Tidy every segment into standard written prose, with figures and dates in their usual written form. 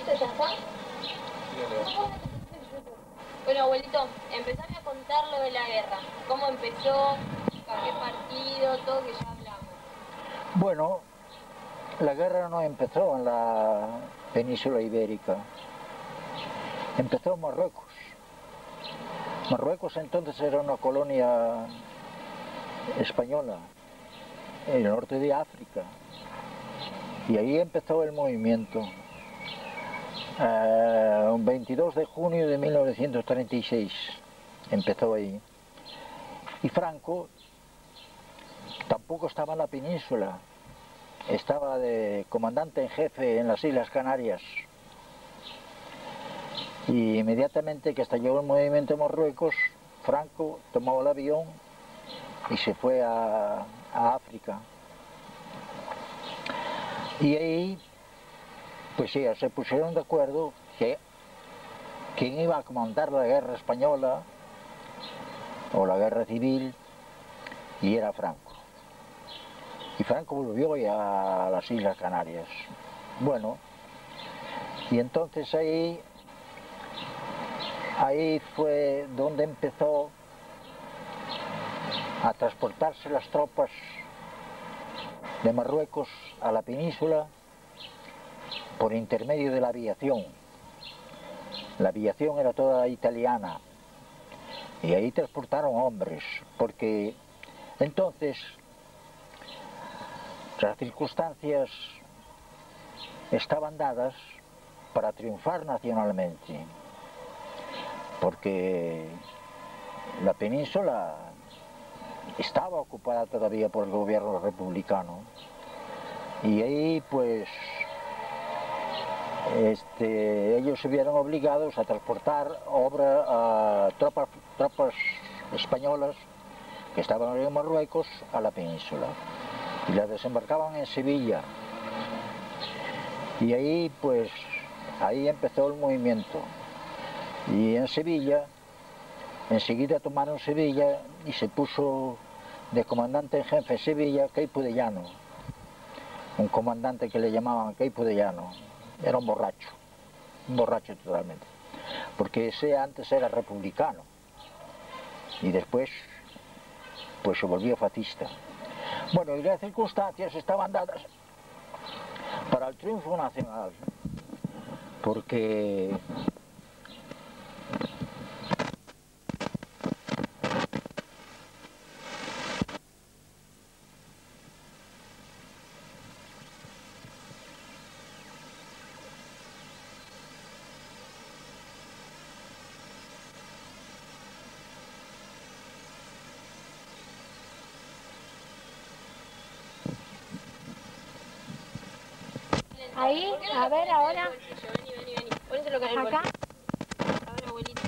¿Listo? ¿Ya está? Bueno, abuelito, empezame a contar lo de la guerra. ¿Cómo empezó? ¿A qué partido? Todo que ya hablamos. Bueno, la guerra no empezó en la península ibérica, empezó en Marruecos. Marruecos entonces era una colonia española en el norte de África y ahí empezó el movimiento. Un 22 de junio de 1936 empezó ahí. Y Franco tampoco estaba en la península, estaba de comandante en jefe en las Islas Canarias. Y inmediatamente que estalló el movimiento en Marruecos, Franco tomó el avión y se fue a África. Y ahí, pues sí, se pusieron de acuerdo que quién iba a comandar la guerra española o la guerra civil, y era Franco. Y Franco volvió ya a las Islas Canarias. Bueno, y entonces ahí fue donde empezó a transportarse las tropas de Marruecos a la península por intermedio de la aviación. La aviación era toda italiana y ahí transportaron hombres, porque entonces las circunstancias estaban dadas para triunfar nacionalmente, porque la península estaba ocupada todavía por el gobierno republicano y ahí pues ellos se vieron obligados a transportar tropas españolas que estaban en Marruecos a la península y las desembarcaban en Sevilla, y ahí pues ahí empezó el movimiento. Y en Sevilla enseguida tomaron Sevilla y se puso de comandante en jefe Sevilla Queipo de Llano, un comandante que le llamaban Queipo de Llano. Era un borracho totalmente, porque ese antes era republicano y después pues se volvió fascista. Bueno, y las circunstancias estaban dadas para el triunfo nacional, porque ahí, a ver ahora. Vení. Ponéselo acá en el Acá. bolsillo. A ver, abuelito.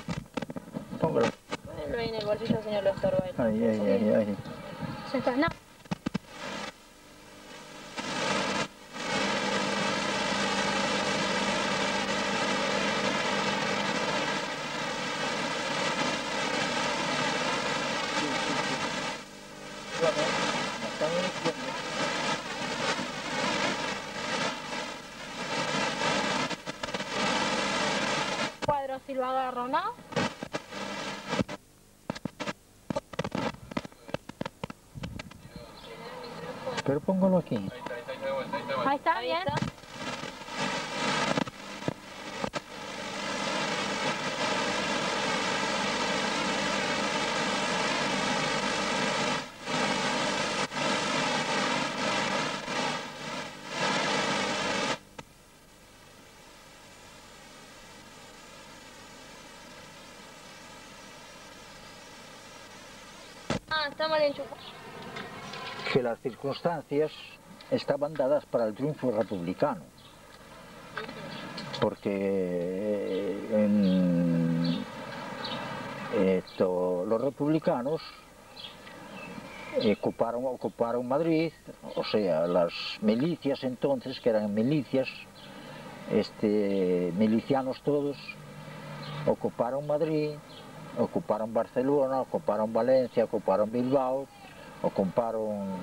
póngalo. Ponelo ahí en el bolsillo, señor, lo estorba él. Ahí. Ya está, no. Cuadro si lo agarro, ¿no? Pero póngalo aquí. Ahí está, bien. Ah, está mal enchufado. Que las circunstancias estaban dadas para el triunfo republicano, porque los republicanos ocuparon Madrid, o sea, las milicias entonces, que eran milicias, milicianos todos, ocuparon Madrid, ocuparon Barcelona, ocuparon Valencia, ocuparon Bilbao, ocuparon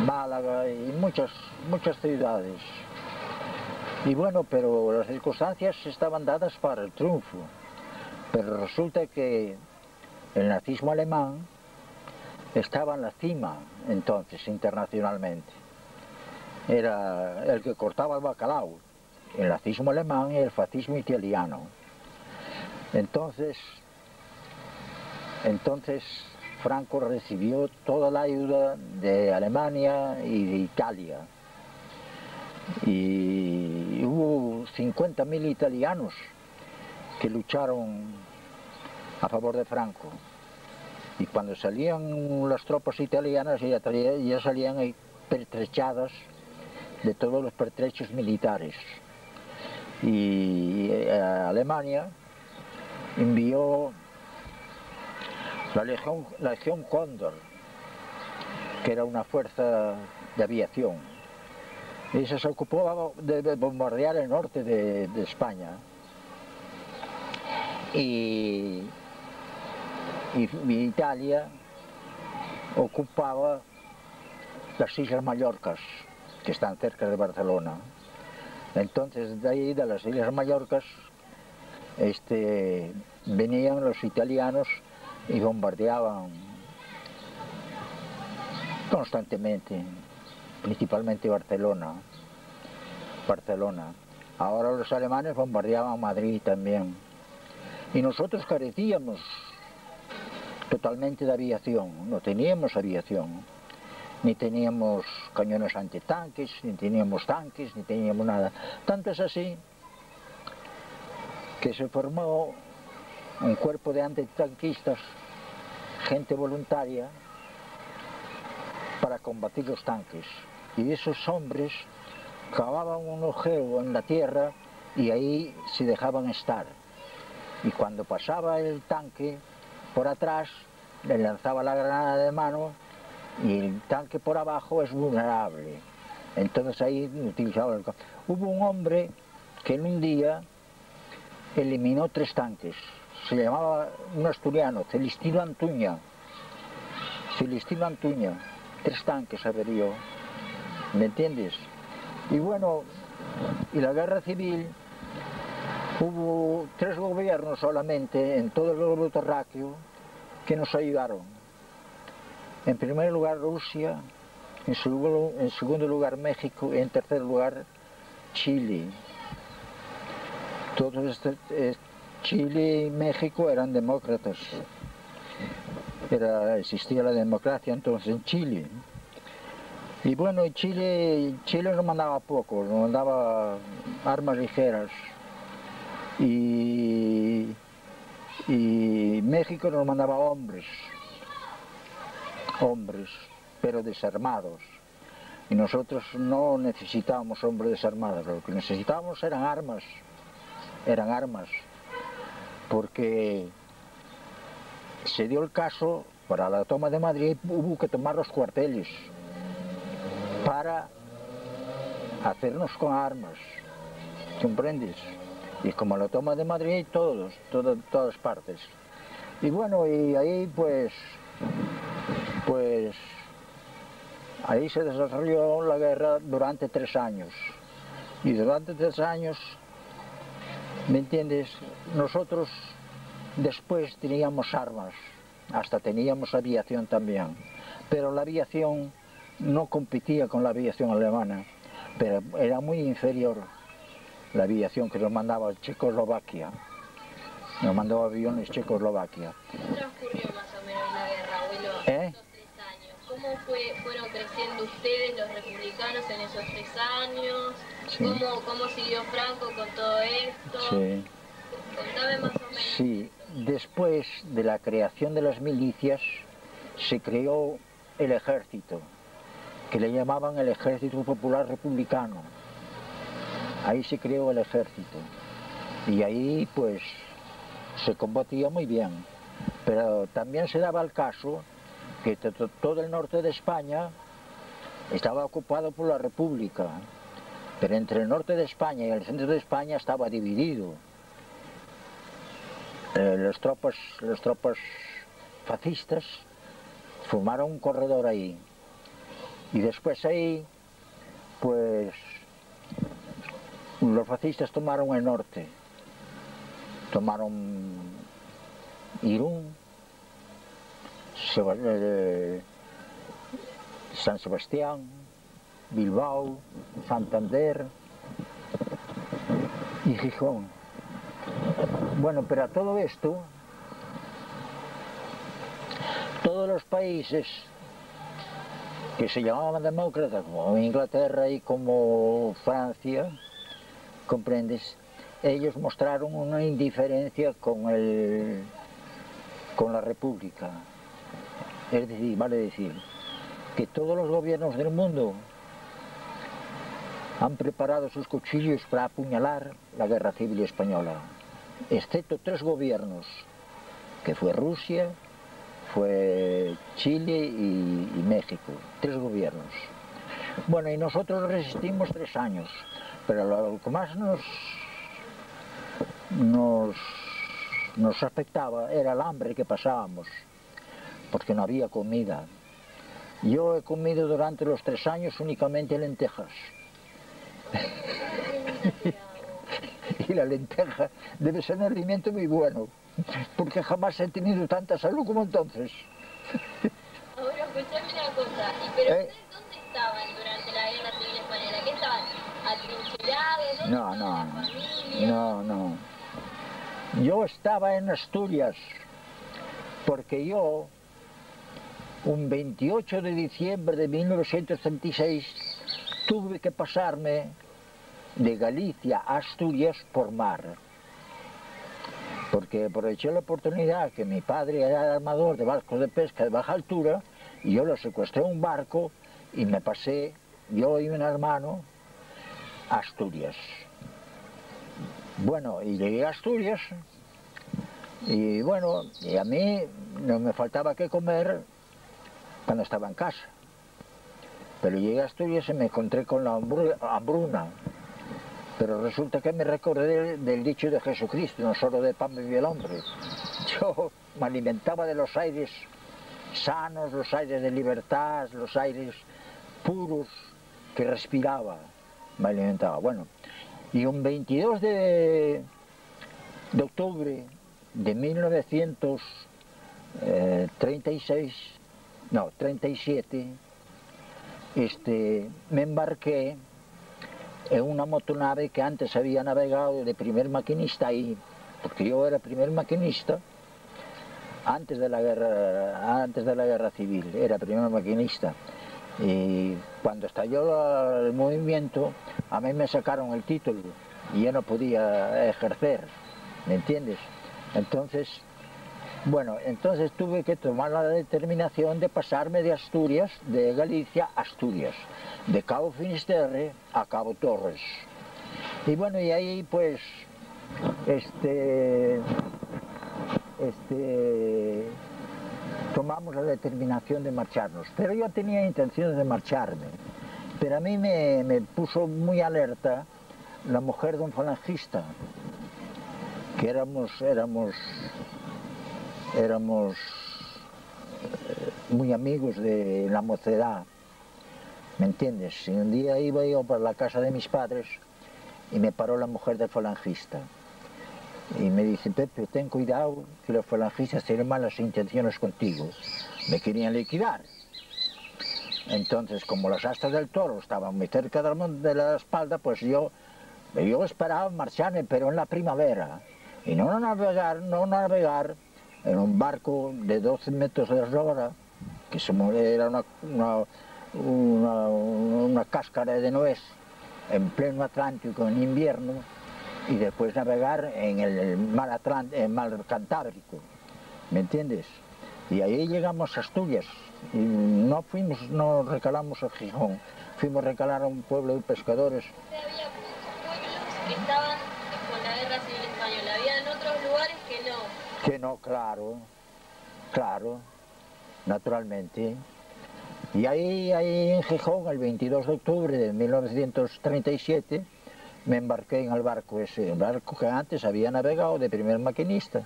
Málaga y muchas muchas ciudades. Y bueno, pero las circunstancias estaban dadas para el triunfo. Pero resulta que el nazismo alemán estaba en la cima entonces internacionalmente. Era el que cortaba el bacalao, el nazismo alemán y el fascismo italiano. Entonces Franco recibió toda la ayuda de Alemania y de Italia. Y hubo 50.000 italianos que lucharon a favor de Franco. Y cuando salían las tropas italianas ya salían pertrechadas de todos los pertrechos militares. Y Alemania envió la Legión Cóndor, que era una fuerza de aviación. Y se ocupó de bombardear el norte de España. Y Italia ocupaba las Islas Mallorcas, que están cerca de Barcelona. Entonces de ahí, de las Islas Mallorcas, venían los italianos y bombardeaban constantemente, principalmente Barcelona. Ahora los alemanes bombardeaban Madrid también. Y nosotros carecíamos totalmente de aviación, no teníamos aviación, ni teníamos cañones antitanques, ni teníamos tanques, ni teníamos nada. Tanto es así que se formó un cuerpo de antitanquistas, gente voluntaria, para combatir los tanques. Y esos hombres cavaban un agujero en la tierra y ahí se dejaban estar. Y cuando pasaba el tanque por atrás, le lanzaba la granada de mano y el tanque por abajo es vulnerable. Entonces ahí utilizaba el... Hubo un hombre que en un día eliminó 3 tanques. Se llamaba un asturiano, Celestino Antuña. 3 tanques averió, ¿me entiendes? Y bueno, y la guerra civil, hubo 3 gobiernos solamente en todo el globo terráqueo que nos ayudaron. En primer lugar Rusia, en segundo lugar México y en tercer lugar Chile. Todos Chile y México eran demócratas. Existía la democracia entonces en Chile. Y bueno, Chile nos mandaba poco, nos mandaba armas ligeras. Y México nos mandaba hombres, pero desarmados. Y nosotros no necesitábamos hombres desarmados, lo que necesitábamos eran armas, porque se dio el caso, para la toma de Madrid hubo que tomar los cuarteles para hacernos con armas, ¿comprendes? Y como la toma de Madrid, todas partes. Y bueno, y ahí pues ahí se desarrolló la guerra durante 3 años. Y durante 3 años, ¿me entiendes? Nosotros después teníamos armas, hasta teníamos aviación también. Pero la aviación no competía con la aviación alemana, pero era muy inferior. La aviación que nos mandaba Checoslovaquia, nos mandaba aviones Checoslovaquia. ¿Cómo transcurrió más o menos la guerra, abuelo, esos 3 años? ¿Cómo fueron creciendo ustedes, los republicanos, en esos 3 años? Sí. ¿Cómo siguió Franco con todo esto? Sí. Contame más o menos. Sí, después de la creación de las milicias se creó el ejército, que le llamaban el Ejército Popular Republicano. Ahí se creó el ejército y ahí pues se combatía muy bien, pero también se daba el caso que todo el norte de España estaba ocupado por la República, pero entre el norte de España y el centro de España estaba dividido. Las tropas fascistas formaron un corredor ahí y después ahí pues los fascistas tomaron el norte, tomaron Irún, San Sebastián, Bilbao, Santander y Gijón. Bueno, pero a todo esto, todos los países que se llamaban demócratas, como Inglaterra y como Francia, comprendes, ellos mostraron una indiferencia con la República. Es decir, vale decir, que todos los gobiernos del mundo han preparado sus cuchillos para apuñalar la guerra civil española, excepto 3 gobiernos, que fue Rusia, fue Chile y México, 3 gobiernos. Bueno, y nosotros resistimos 3 años, pero lo que más nos afectaba era el hambre que pasábamos, porque no había comida. Yo he comido durante los 3 años únicamente lentejas. Y la lenteja debe ser un alimento muy bueno, porque jamás he tenido tanta salud como entonces. Ahora, escuchame una cosa, ¿pero ustedes dónde estaban durante la Guerra Civil Española? ¿Qué estaban? ¿Atrincherados? ¿Dónde estaba la familia? No. Yo estaba en Asturias, porque yo, un 28 de diciembre de 1936, tuve que pasarme de Galicia a Asturias por mar, porque aproveché la oportunidad que mi padre era armador de barcos de pesca de baja altura, y yo lo secuestré un barco y me pasé, yo y un hermano, a Asturias. Bueno, y llegué a Asturias, y bueno, y a mí no me faltaba que comer cuando estaba en casa. Pero llegué a Asturias y me encontré con la hambruna. Pero resulta que me recordé del dicho de Jesucristo, no solo de pan vive el hombre. Yo me alimentaba de los aires sanos, los aires de libertad, los aires puros que respiraba, me alimentaba. Bueno, y un 22 de octubre de 1937, me embarqué en una motonave que antes había navegado de primer maquinista ahí, porque yo era primer maquinista antes de la guerra civil, era primer maquinista. Y cuando estalló el movimiento, a mí me sacaron el título y yo no podía ejercer, ¿me entiendes? Entonces, bueno, entonces tuve que tomar la determinación de pasarme de Asturias, de Galicia a Asturias, de Cabo Finisterre a Cabo Torres. Y bueno, y ahí pues, tomamos la determinación de marcharnos. Pero yo tenía intenciones de marcharme. Pero a mí me puso muy alerta la mujer de un falangista, que éramos muy amigos de la mocedad, ¿me entiendes? Y un día iba yo por la casa de mis padres y me paró la mujer del falangista y me dice: Pepe, ten cuidado, que los falangistas tienen malas intenciones contigo, me querían liquidar. Entonces, como las astas del toro estaban muy cerca de la espalda, pues yo esperaba marcharme, pero en la primavera, y no navegar en un barco de 12 metros de eslora, que era una cáscara de nuez en pleno Atlántico en invierno, y después navegar en el mar Cantábrico, ¿me entiendes? Y ahí llegamos a Asturias, y no recalamos a Gijón, fuimos a recalar a un pueblo de pescadores. Había pueblos que estaban con la Guerra Civil Española, había en otros lugares que no. Que no, claro, naturalmente. Y ahí en Gijón, el 22 de octubre de 1937, me embarqué en el barco ese, el barco que antes había navegado de primer maquinista.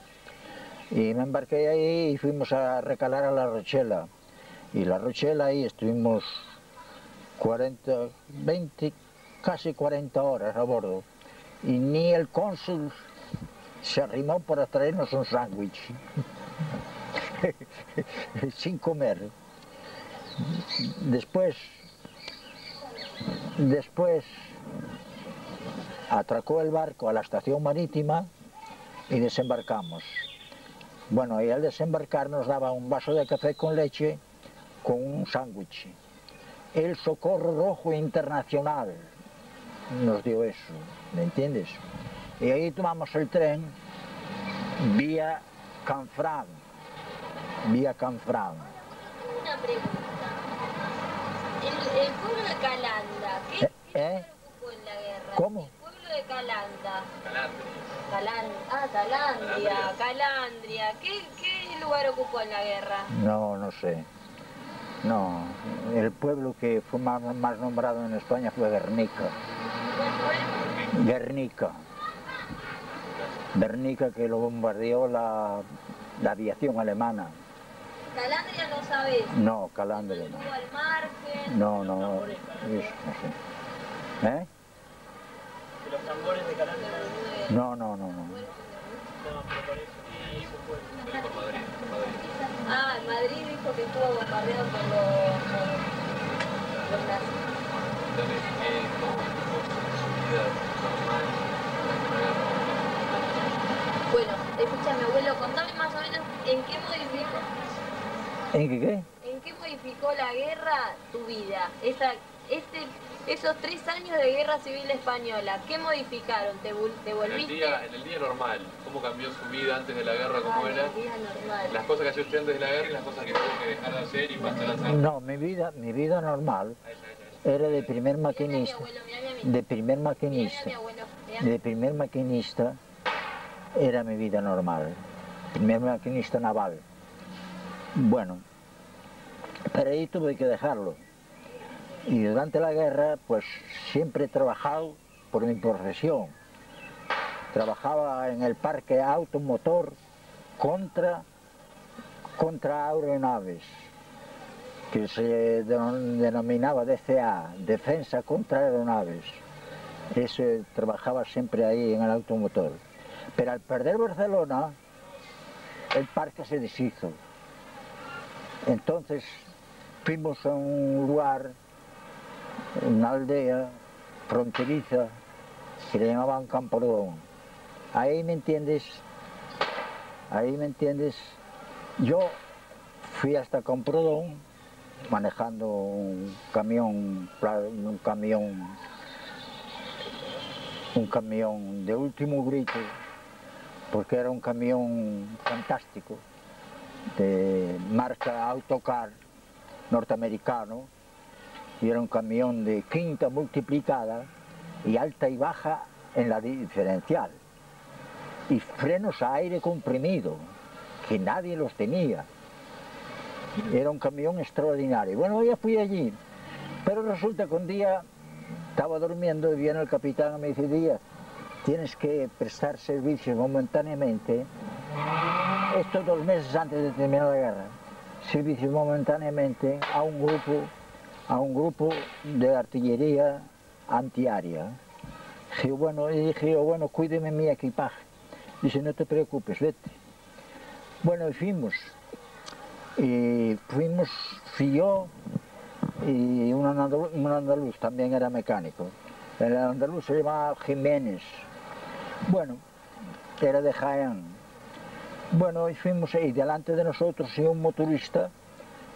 Y me embarqué ahí y fuimos a recalar a La Rochela. Y La Rochela ahí estuvimos 20, casi 40 horas a bordo. Y ni el cónsul se arrimó para traernos un sándwich. Sin comer. Después atracó el barco a la estación marítima y desembarcamos. Bueno, y al desembarcar nos daba un vaso de café con leche con un sándwich. El Socorro Rojo Internacional nos dio eso, ¿me entiendes? Y ahí tomamos el tren vía Canfranc. Una pregunta. El pueblo de Calanda, ¿qué lugar ocupó en la guerra? ¿Cómo? El pueblo de Calanda. Calandria. Calandria. ¿Qué lugar ocupó en la guerra? No sé. No, el pueblo que fue más nombrado en España fue Guernica. Guernica, que lo bombardeó la aviación alemana. ¿Calandria no sabes? No, Calandria no. ¿Estuvo al margen? No, eso no sé. ¿Eh? Los tambores de Calandria. No. No, pero por eso. Y su pueblo. Por Madrid. Ah, en Madrid dijo que estuvo bombardeado por los nazis. Bueno, escúchame, abuelo, contame más o menos en qué modificó. ¿En qué? ¿En qué modificó la guerra tu vida? Esos 3 años de guerra civil española, ¿qué modificaron? ¿Te volviste? En el día normal, ¿cómo cambió su vida antes de la guerra? ¿Cómo era? En el día normal. Las cosas que hacía usted antes de la guerra y las cosas que tuvo que dejar de hacer y pasar a hacer. No, mi vida normal era de primer maquinista. De primer maquinista era mi vida normal. Primer maquinista naval. Bueno, pero ahí tuve que dejarlo. Y durante la guerra, pues siempre he trabajado por mi profesión. Trabajaba en el parque automotor contra aeronaves, que se denominaba DCA, Defensa contra Aeronaves. Eso trabajaba siempre ahí en el automotor. Pero al perder Barcelona, el parque se deshizo. Entonces fuimos a un lugar, una aldea fronteriza que le llamaban Camprodón. Ahí me entiendes, yo fui hasta Camprodón manejando un camión de último grito, porque era un camión fantástico de marca Autocar norteamericano, y era un camión de quinta multiplicada y alta y baja en la diferencial, y frenos a aire comprimido, que nadie los tenía. Era un camión extraordinario. Bueno, ya fui allí, pero resulta que un día estaba durmiendo y viene el capitán y me dice: Díaz, tienes que prestar servicios momentáneamente, estos 2 meses antes de terminar la guerra, servicios momentáneamente a un grupo de artillería antiaérea. Dije, bueno, cuídeme mi equipaje. Dice: no te preocupes, vete. Bueno, y fuimos, fui yo y un andaluz, también era mecánico. El andaluz se llamaba Jiménez. Bueno, era de Jaén. Bueno, y fuimos, y delante de nosotros y un motorista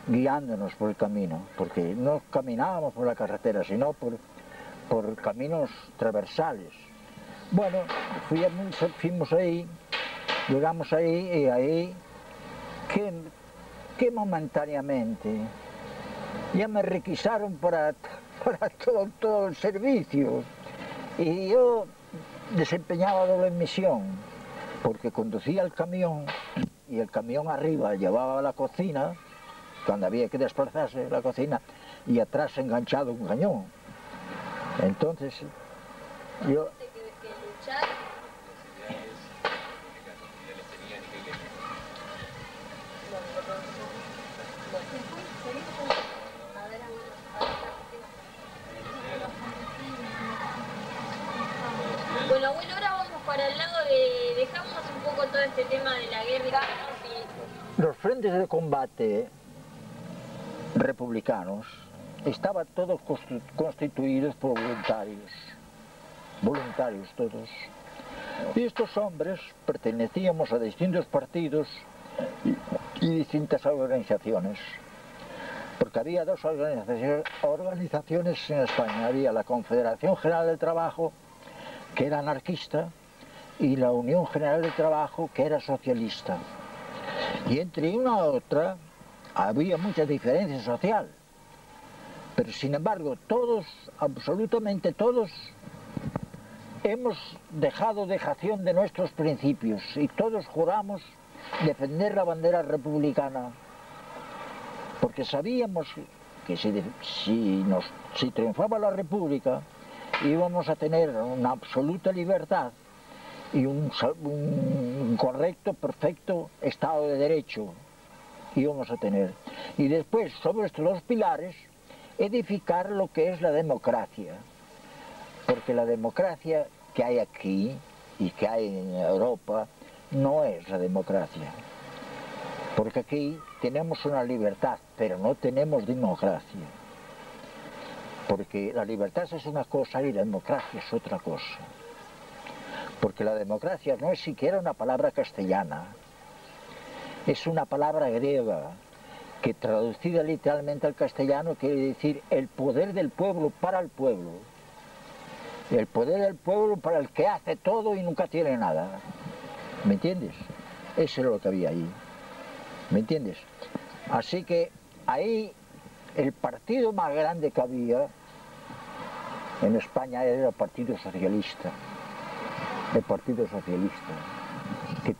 guiándonos por el camino, porque no caminábamos por la carretera, sino por caminos transversales. Bueno, fuimos ahí, llegamos ahí, y ahí que momentáneamente ya me requisaron para todo el servicio, y yo desempeñaba doble misión, porque conducía el camión, y el camión arriba llevaba la cocina, cuando había que desplazarse la cocina, y atrás enganchado un cañón. Entonces yo... este tema de la guerra, sí. Los frentes de combate republicanos estaban todos constituidos por voluntarios todos. Y estos hombres pertenecíamos a distintos partidos y distintas organizaciones. Porque había dos organizaciones en España. Había la Confederación General del Trabajo, que era anarquista, y la Unión General del Trabajo, que era socialista. Y entre una y otra había mucha diferencia social. Pero sin embargo, todos, absolutamente todos, hemos dejado dejación de nuestros principios y todos juramos defender la bandera republicana. Porque sabíamos que si triunfaba la República íbamos a tener una absoluta libertad y un correcto, perfecto Estado de Derecho íbamos a tener. Y después, sobre estos dos pilares, edificar lo que es la democracia. Porque la democracia que hay aquí y que hay en Europa no es la democracia. Porque aquí tenemos una libertad, pero no tenemos democracia. Porque la libertad es una cosa y la democracia es otra cosa. Porque la democracia no es siquiera una palabra castellana, es una palabra griega que traducida literalmente al castellano quiere decir el poder del pueblo para el pueblo. El poder del pueblo para el que hace todo y nunca tiene nada. ¿Me entiendes? Eso es lo que había ahí. ¿Me entiendes? Así que ahí el partido más grande que había en España era el Partido Socialista. El Partido Socialista, que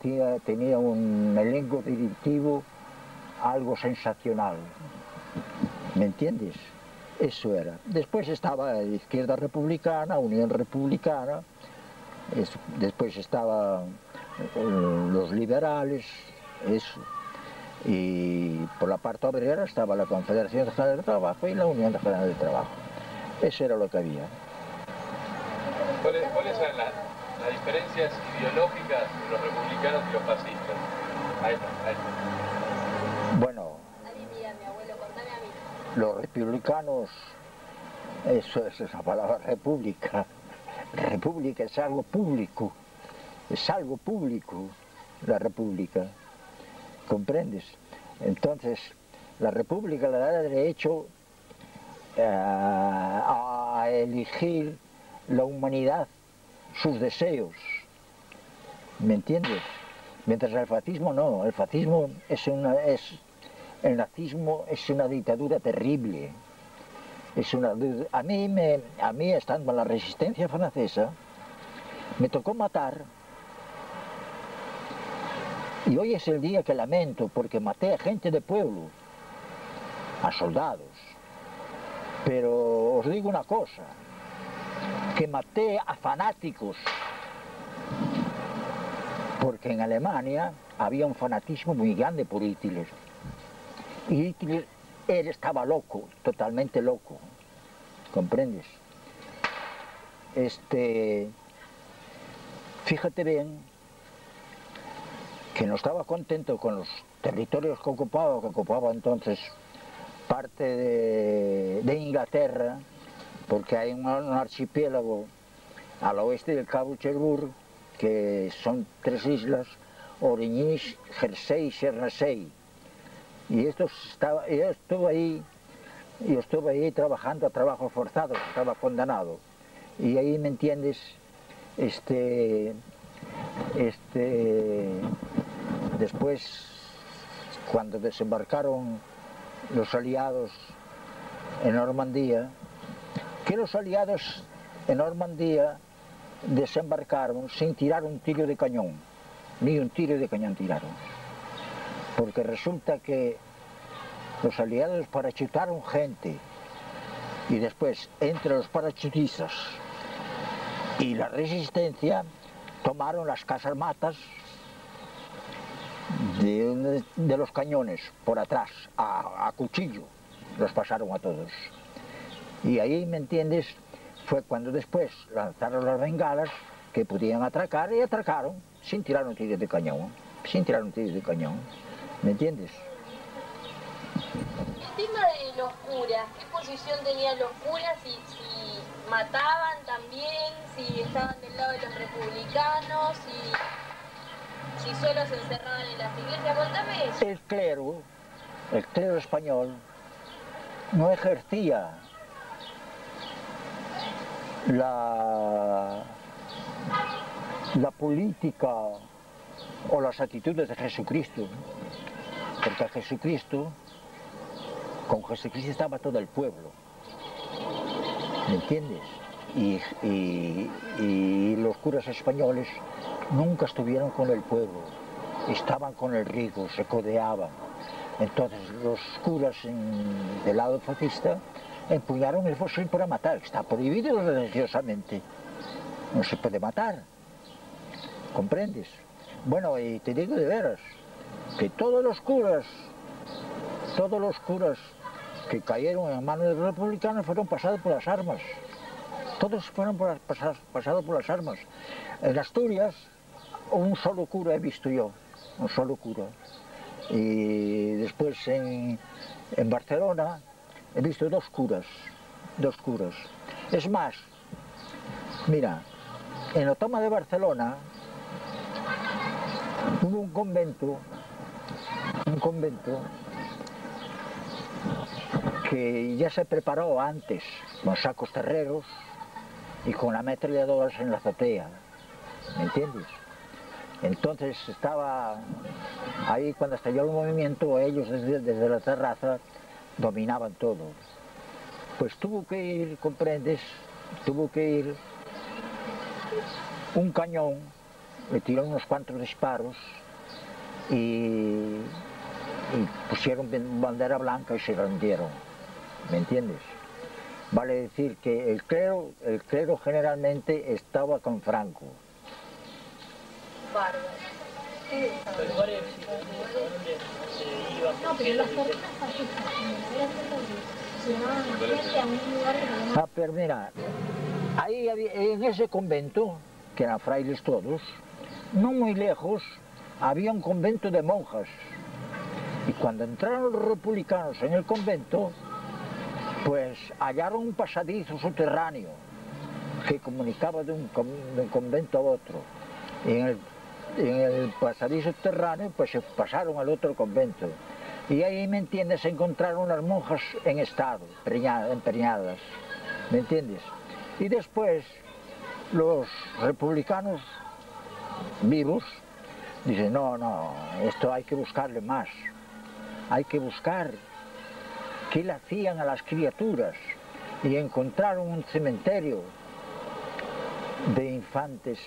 tenía un elenco directivo algo sensacional. ¿Me entiendes? Eso era. Después estaba la Izquierda Republicana, Unión Republicana, después estaban los liberales, eso. Y por la parte obrera estaba la Confederación General del Trabajo y la Unión General del Trabajo. Eso era lo que había. ¿Cuáles eran las diferencias ideológicas de los republicanos y los fascistas? Ahí está. Bueno, los republicanos, eso es esa palabra república. República es algo público, la república. ¿Comprendes? Entonces, la república le da derecho a elegir la humanidad sus deseos. ¿Me entiendes? Mientras el fascismo no, el fascismo el nazismo es una dictadura terrible. A mí estando en la resistencia francesa, me tocó matar. Y hoy es el día que lamento porque maté a gente de pueblo, a soldados. Pero os digo una cosa, que maté a fanáticos. Porque en Alemania había un fanatismo muy grande por Hitler. Y Hitler, él estaba loco, totalmente loco. ¿Comprendes? Fíjate bien que no estaba contento con los territorios que ocupaba entonces parte de Inglaterra, porque hay un archipiélago al oeste del Cabo Cherbourg, que son 3 islas, Origny, Jersey y Guernesey. Y yo estuve ahí trabajando a trabajo forzado, estaba condenado. Y ahí, ¿me entiendes? Después, cuando desembarcaron los aliados en Normandía, que los aliados en Normandía desembarcaron sin tirar un tiro de cañón, ni un tiro de cañón tiraron. Porque resulta que los aliados parachutaron gente y después entre los parachutistas y la resistencia tomaron las casamatas de los cañones por atrás, a cuchillo, los pasaron a todos. Y ahí, ¿me entiendes?, fue cuando después lanzaron las bengalas que podían atracar y atracaron sin tirar un tiro de cañón. sin tirar un tiro de cañón, ¿me entiendes? El tema de los curas, ¿qué posición tenían los curas? Si mataban también, si estaban del lado de los republicanos, si solo se encerraban en las iglesias. Contame eso. El clero español no ejercía la política o las actitudes de Jesucristo, porque con Jesucristo estaba todo el pueblo, ¿me entiendes? Y los curas españoles nunca estuvieron con el pueblo, estaban con el rico, se codeaban. Entonces los curas del lado fascista empuñaron el fusil para matar. Está prohibido religiosamente, no se puede matar, ¿comprendes? Bueno, y te digo de veras que todos los curas que cayeron en manos de los republicanos fueron pasados por las armas. Todos fueron pasados por las armas. En Asturias, un solo cura he visto yo, un solo cura. Y después en Barcelona he visto dos curas. Es más, mira, en la toma de Barcelona hubo un convento que ya se preparó antes, con sacos terreros y con ametralladoras en la azotea, ¿me entiendes? Entonces estaba ahí cuando estalló el movimiento, ellos desde la terraza dominaban todo. Pues tuvo que ir, comprendes, un cañón, le tiró unos cuantos disparos y pusieron bandera blanca y se rindieron, ¿me entiendes? Vale decir que el clero generalmente estaba con Franco. Bárbaro. No, pero las personas fascistas, llevaban a gente a un lugar que no... Ah, pero mira, ahí en ese convento, que eran frailes todos, no muy lejos, había un convento de monjas. Y cuando entraron los republicanos en el convento, pues hallaron un pasadizo subterráneo que comunicaba de un convento a otro. Y en el pasadizo subterráneo pues se pasaron al otro convento. Y ahí, ¿me entiendes?, se encontraron las monjas en estado, empreñadas, ¿me entiendes? Y después los republicanos vivos dicen, no, esto hay que buscarle más. Hay que buscar qué le hacían a las criaturas, y encontraron un cementerio de infantes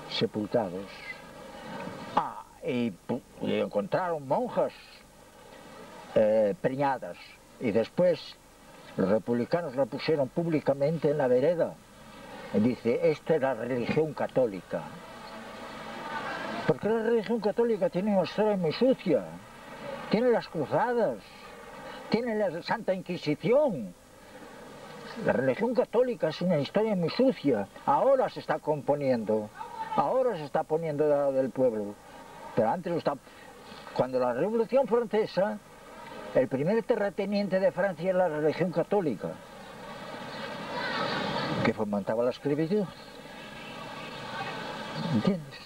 sepultados. Y encontraron monjas preñadas, y después los republicanos la pusieron públicamente en la vereda. Y dice, esta es la religión católica. Porque la religión católica tiene una historia muy sucia. Tiene las cruzadas, tiene la Santa Inquisición. La religión católica es una historia muy sucia. Ahora se está componiendo, ahora se está poniendo del lado del pueblo. Pero antes cuando la Revolución Francesa, el primer terrateniente de Francia era la religión católica, que fomentaba la esclavitud. ¿Entiendes?